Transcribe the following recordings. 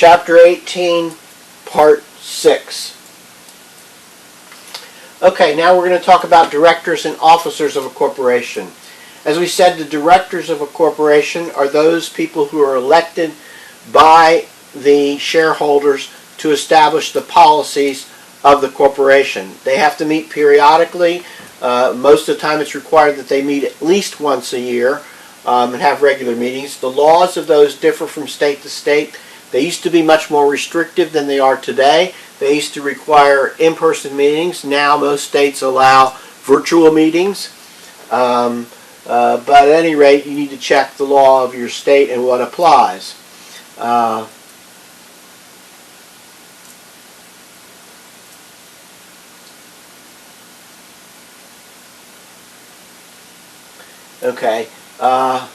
Chapter 18, Part 6. Okay, now we're going to talk about directors and officers of a corporation. As we said, the directors of a corporation are those people who are elected by the shareholders to establish the policies of the corporation. They have to meet periodically. Most of the time it's required that they meet at least once a year and have regular meetings. The laws of those differ from state to state. They used to be much more restrictive than they are today. They used to require in-person meetings. Now most states allow virtual meetings. But at any rate, you need to check the law of your state and what applies. Okay. A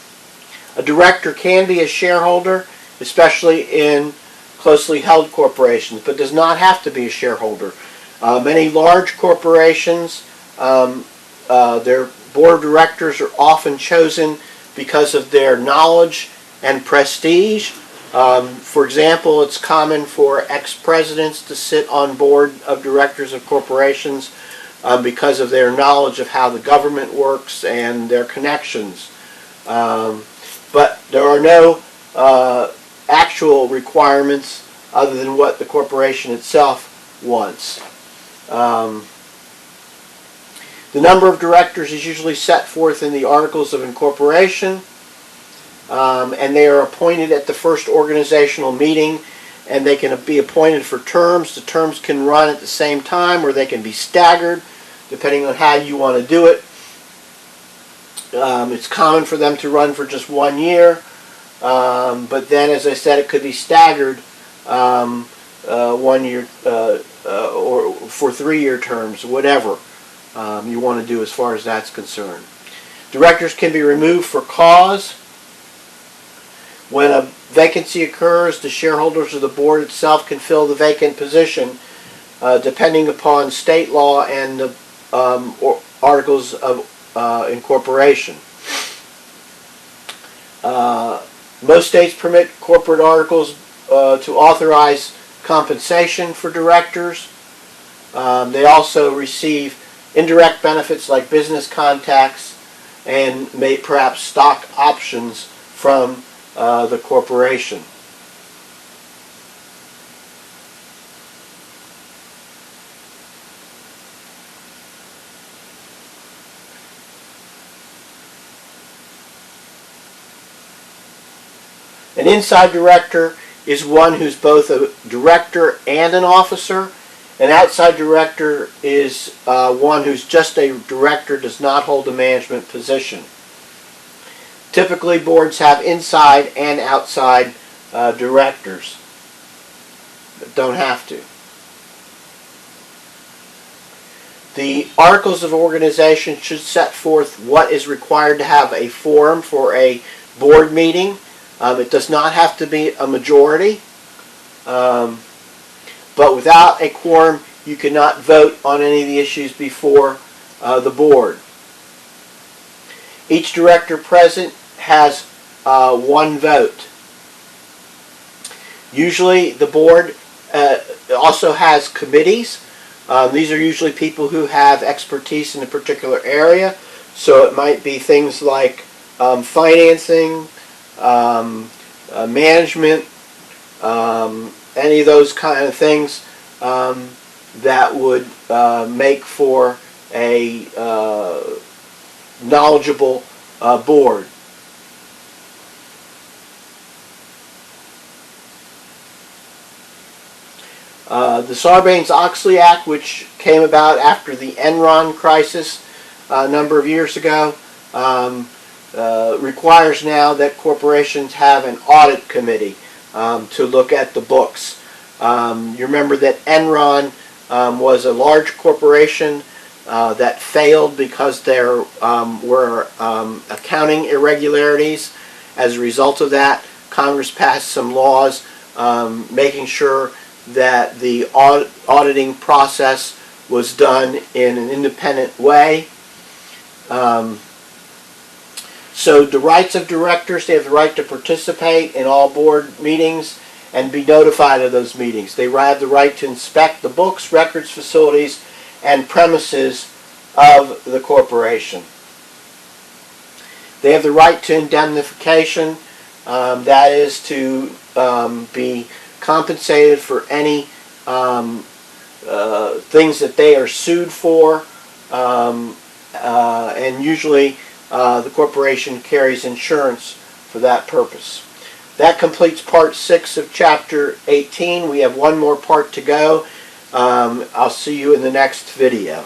director can be a shareholder, especially in closely held corporations, but does not have to be a shareholder. Many large corporations, their board of directors are often chosen because of their knowledge and prestige. For example, it's common for ex-presidents to sit on board of directors of corporations because of their knowledge of how the government works and their connections. But there are no actual requirements other than what the corporation itself wants. The number of directors is usually set forth in the Articles of Incorporation, and they are appointed at the first organizational meeting, and they can be appointed for terms. The terms can run at the same time, or they can be staggered, depending on how you want to do it. It's common for them to run for just 1 year, but then, as I said, it could be staggered 1 year or for 3-year terms, whatever you want to do as far as that's concerned. Directors can be removed for cause. When a vacancy occurs, the shareholders of the board itself can fill the vacant position depending upon state law and the Articles of Incorporation. Most states permit corporate articles to authorize compensation for directors. They also receive indirect benefits like business contacts and perhaps stock options from the corporation. An inside director is one who's both a director and an officer. An outside director is one who's just a director, does not hold a management position. Typically, boards have inside and outside directors, but don't have to. The Articles of Organization should set forth what is required to have a quorum for a board meeting. It does not have to be a majority, but without a quorum, you cannot vote on any of the issues before the board. Each director present has 1 vote. Usually the board also has committees. These are usually people who have expertise in a particular area, so it might be things like financing, management, any of those kind of things that would make for a knowledgeable board. The Sarbanes-Oxley Act, which came about after the Enron crisis a number of years ago, requires now that corporations have an audit committee to look at the books. You remember that Enron was a large corporation that failed because there were accounting irregularities. As a result of that, Congress passed some laws making sure that the auditing process was done in an independent way. So the rights of directors, they have the right to participate in all board meetings and be notified of those meetings. They have the right to inspect the books, records, facilities, and premises of the corporation. They have the right to indemnification, that is to be compensated for any things that they are sued for, and usually the corporation carries insurance for that purpose. That completes part 6 of chapter 18. We have one more part to go. I'll see you in the next video.